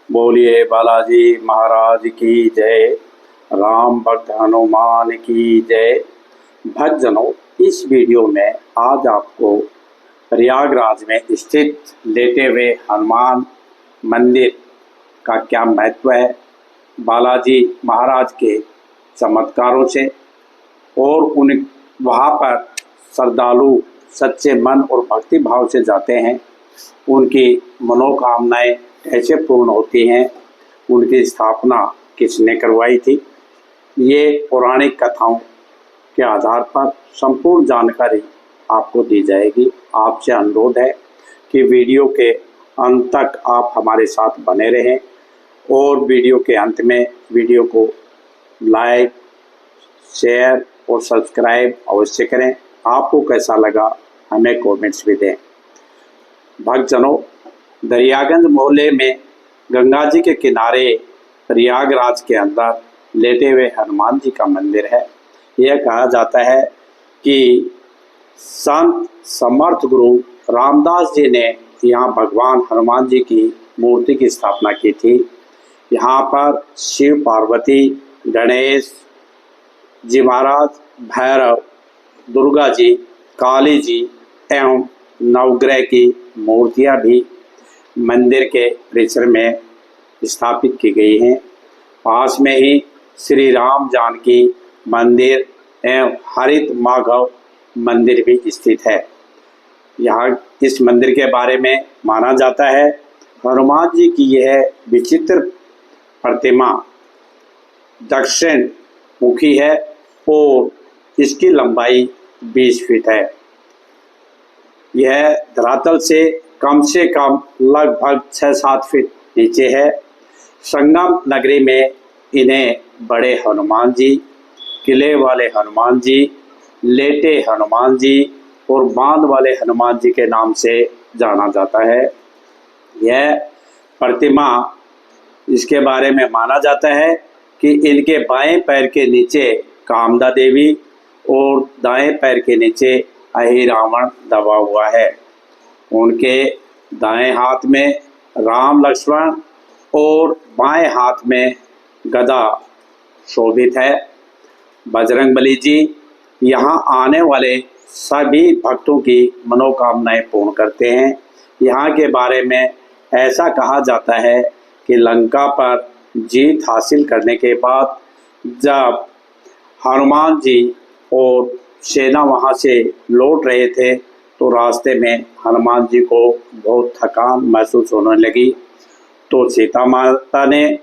बोलिए बालाजी महाराज की जय। राम भक्त हनुमान की जय। भक्तजनों, इस वीडियो में आज आपको प्रयागराज में स्थित लेटे हुए हनुमान मंदिर का क्या महत्व है, बालाजी महाराज के चमत्कारों से और उन वहाँ पर श्रद्धालु सच्चे मन और भक्ति भाव से जाते हैं, उनकी मनोकामनाएं कैसे पूर्ण होती हैं, उनकी स्थापना किसने करवाई थी, ये पौराणिक कथाओं के आधार पर संपूर्ण जानकारी आपको दी जाएगी। आपसे अनुरोध है कि वीडियो के अंत तक आप हमारे साथ बने रहें और वीडियो के अंत में वीडियो को लाइक, शेयर और सब्सक्राइब अवश्य करें। आपको कैसा लगा हमें कमेंट्स भी दें। भक्तजनों, दरियागंज मोहल्ले में गंगा जी के किनारे प्रयागराज के अंदर लेटे हुए हनुमान जी का मंदिर है। यह कहा जाता है कि संत समर्थ गुरु रामदास जी ने यहाँ भगवान हनुमान जी की मूर्ति की स्थापना की थी। यहाँ पर शिव पार्वती, गणेश जी महाराज, भैरव, दुर्गा जी, काली जी एवं नवग्रह की मूर्तियाँ भी मंदिर के परिसर में स्थापित की गई हैं। पास में ही श्री राम जानकी मंदिर एवं हरित माधव मंदिर भी स्थित है। यहाँ इस मंदिर के बारे में माना जाता है हनुमान जी की यह विचित्र प्रतिमा दक्षिण मुखी है और इसकी लंबाई 20 फीट है। यह धरातल से कम लगभग 6-7 फीट नीचे है। संगम नगरी में इन्हें बड़े हनुमान जी, किले वाले हनुमान जी, लेटे हनुमान जी और बांध वाले हनुमान जी के नाम से जाना जाता है। यह प्रतिमा, इसके बारे में माना जाता है कि इनके बाएं पैर के नीचे कामदा देवी और दाएं पैर के नीचे अहिरावण दबा हुआ है। उनके दाएं हाथ में राम लक्ष्मण और बाएं हाथ में गदा शोभित है। बजरंगबली जी यहाँ आने वाले सभी भक्तों की मनोकामनाएं पूर्ण करते हैं। यहाँ के बारे में ऐसा कहा जाता है कि लंका पर जीत हासिल करने के बाद जब हनुमान जी और सेना वहाँ से लौट रहे थे तो रास्ते में हनुमान जी को बहुत थकान महसूस होने लगी। तो सीता माता ने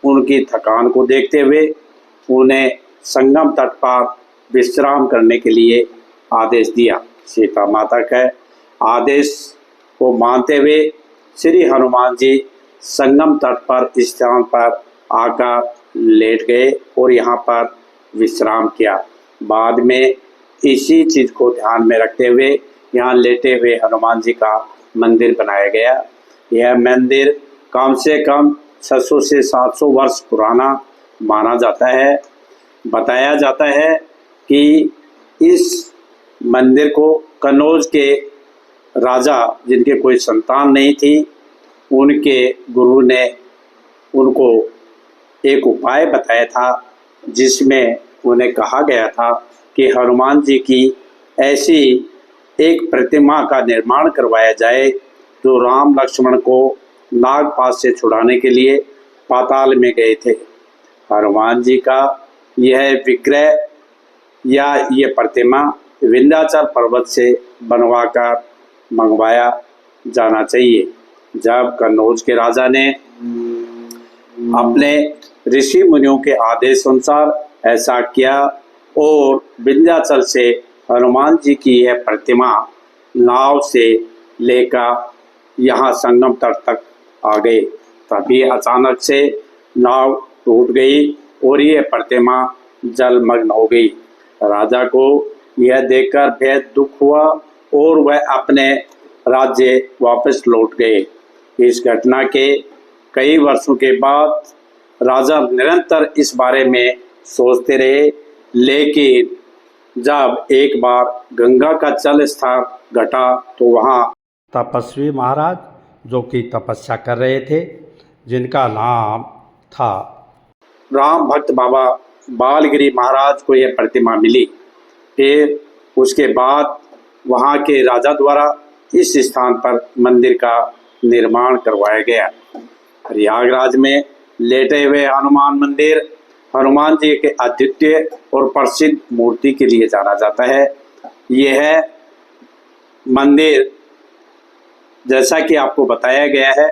उनकी थकान को देखते हुए उन्हें संगम तट पर विश्राम करने के लिए आदेश दिया। सीता माता के आदेश को मानते हुए श्री हनुमान जी संगम तट पर स्थान पर आकर लेट गए और यहाँ पर विश्राम किया। बाद में इसी चीज़ को ध्यान में रखते हुए यहाँ लेटे हुए हनुमान जी का मंदिर बनाया गया। यह मंदिर कम से कम 600 से 700 वर्ष पुराना माना जाता है। बताया जाता है कि इस मंदिर को कन्नौज के राजा, जिनके कोई संतान नहीं थी, उनके गुरु ने उनको एक उपाय बताया था जिसमें उन्हें कहा गया था कि हनुमान जी की ऐसी एक प्रतिमा का निर्माण करवाया जाए जो राम लक्ष्मण को नागपाश से छुड़ाने के लिए पाताल में गए थे। हनुमान जी का यह विग्रह या ये प्रतिमा विंध्याचल पर्वत से बनवाकर मंगवाया जाना चाहिए। जब कन्नौज के राजा ने अपने ऋषि मुनियों के आदेश अनुसार ऐसा किया और विंध्याचल से हनुमान जी की यह प्रतिमा नाव से लेकर यहाँ संगम तट तक आ गए, तभी अचानक से नाव टूट गई और ये प्रतिमा जलमग्न हो गई। राजा को यह देखकर बेहद दुख हुआ और वह अपने राज्य वापस लौट गए। इस घटना के कई वर्षों के बाद राजा निरंतर इस बारे में सोचते रहे, लेकिन जब एक बार गंगा का जल स्तर घटा तो वहाँ तपस्वी महाराज जो कि तपस्या कर रहे थे, जिनका नाम था राम भक्त बाबा बालगिरी महाराज को यह प्रतिमा मिली। फिर उसके बाद वहाँ के राजा द्वारा इस स्थान पर मंदिर का निर्माण करवाया गया। प्रयागराज में लेटे हुए हनुमान मंदिर हनुमान जी के अद्वितीय और प्रसिद्ध मूर्ति के लिए जाना जाता है। यह मंदिर जैसा कि आपको बताया गया है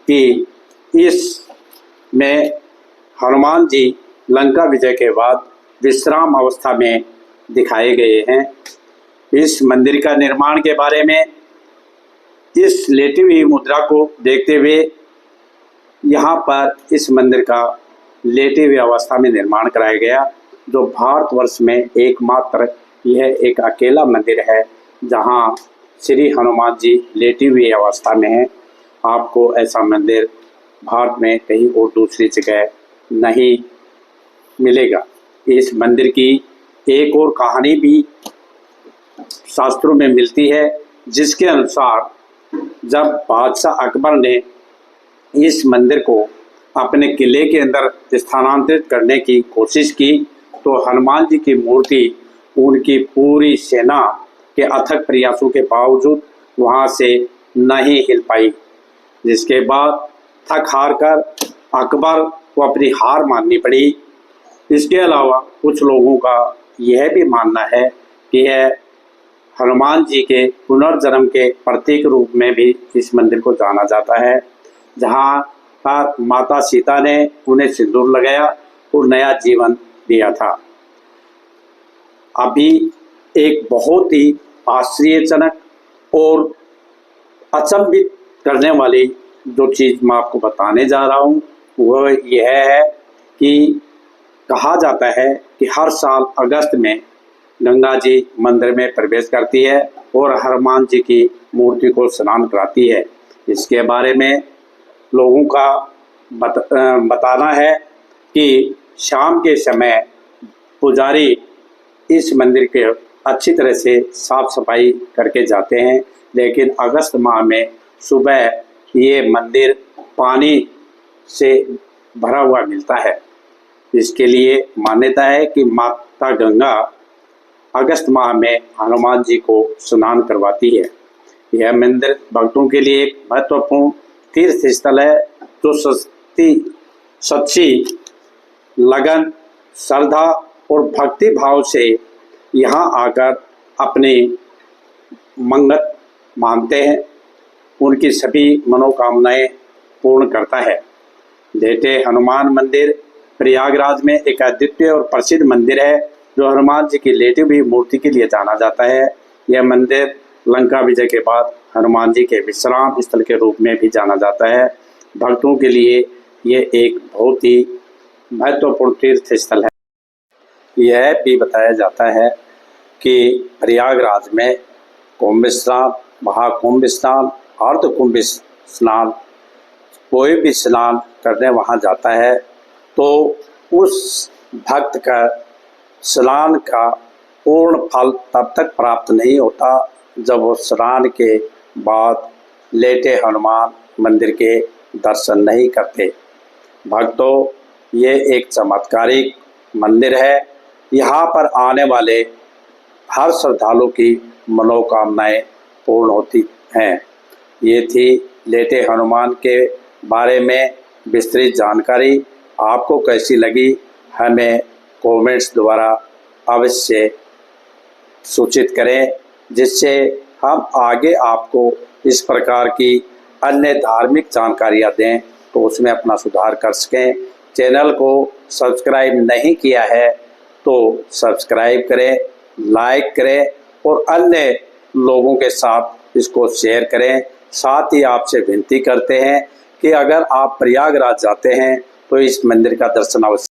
कि इसमें हनुमान जी लंका विजय के बाद विश्राम अवस्था में दिखाए गए हैं। इस मंदिर का निर्माण के बारे में इस लेटी हुई मुद्रा को देखते हुए यहाँ पर इस मंदिर का लेटे हुए अवस्था में निर्माण कराया गया, जो भारतवर्ष में एकमात्र यह एक अकेला मंदिर है जहाँ श्री हनुमान जी लेटी हुई अवस्था में हैं। आपको ऐसा मंदिर भारत में कहीं और दूसरी जगह नहीं मिलेगा। इस मंदिर की एक और कहानी भी शास्त्रों में मिलती है, जिसके अनुसार जब बादशाह अकबर ने इस मंदिर को अपने किले के अंदर स्थानांतरित करने की कोशिश की तो हनुमान जी की मूर्ति उनकी पूरी सेना के अथक प्रयासों के बावजूद वहां से नहीं हिल पाई, जिसके बाद थक हार कर अकबर को अपनी हार माननी पड़ी। इसके अलावा कुछ लोगों का यह भी मानना है कि यह हनुमान जी के पुनर्जन्म के प्रतीक रूप में भी इस मंदिर को जाना जाता है, जहाँ पर माता सीता ने उन्हें सिंदूर लगाया और नया जीवन दिया था। अभी एक बहुत ही आश्चर्यजनक और अचंभित करने वाली जो चीज़ मैं आपको बताने जा रहा हूँ वह यह है कि कहा जाता है कि हर साल अगस्त में गंगा जी मंदिर में प्रवेश करती है और हनुमान जी की मूर्ति को स्नान कराती है। इसके बारे में लोगों का बताना है कि शाम के समय पुजारी इस मंदिर के अच्छी तरह से साफ सफाई करके जाते हैं, लेकिन अगस्त माह में सुबह ये मंदिर पानी से भरा हुआ मिलता है। इसके लिए मान्यता है कि माता गंगा अगस्त माह में हनुमान जी को स्नान करवाती है। यह मंदिर भक्तों के लिए एक महत्वपूर्ण तीर्थ स्थल है, जो सच्ची लगन, श्रद्धा और भक्ति भाव से यहाँ आकर अपनी मंगत मानते हैं, उनकी सभी मनोकामनाएं पूर्ण करता है। लेटे हनुमान मंदिर प्रयागराज में एक अद्वितीय और प्रसिद्ध मंदिर है, जो हनुमान जी की लेटी हुई मूर्ति के लिए जाना जाता है। यह मंदिर लंका विजय के बाद हनुमान जी के विश्राम स्थल के रूप में भी जाना जाता है। भक्तों के लिए यह एक बहुत ही महत्वपूर्ण तीर्थ स्थल है। यह भी बताया जाता है कि प्रयागराज में कुंभ स्नान, महाकुंभ स्नान, अर्धकुंभ स्नान, कोई भी स्नान करने वहाँ जाता है तो उस भक्त का स्नान का पूर्ण फल तब तक प्राप्त नहीं होता जब वो स्नान के बाद लेटे हनुमान मंदिर के दर्शन नहीं करते। भक्तों, ये एक चमत्कारिक मंदिर है। यहाँ पर आने वाले हर श्रद्धालु की मनोकामनाएं पूर्ण होती हैं। ये थी लेटे हनुमान के बारे में विस्तृत जानकारी। आपको कैसी लगी हमें कमेंट्स द्वारा अवश्य सूचित करें, जिससे हम आगे आपको इस प्रकार की अन्य धार्मिक जानकारियाँ दें तो उसमें अपना सुधार कर सकें। चैनल को सब्सक्राइब नहीं किया है तो सब्सक्राइब करें, लाइक करें और अन्य लोगों के साथ इसको शेयर करें। साथ ही आपसे विनती करते हैं कि अगर आप प्रयागराज जाते हैं तो इस मंदिर का दर्शन अवश्य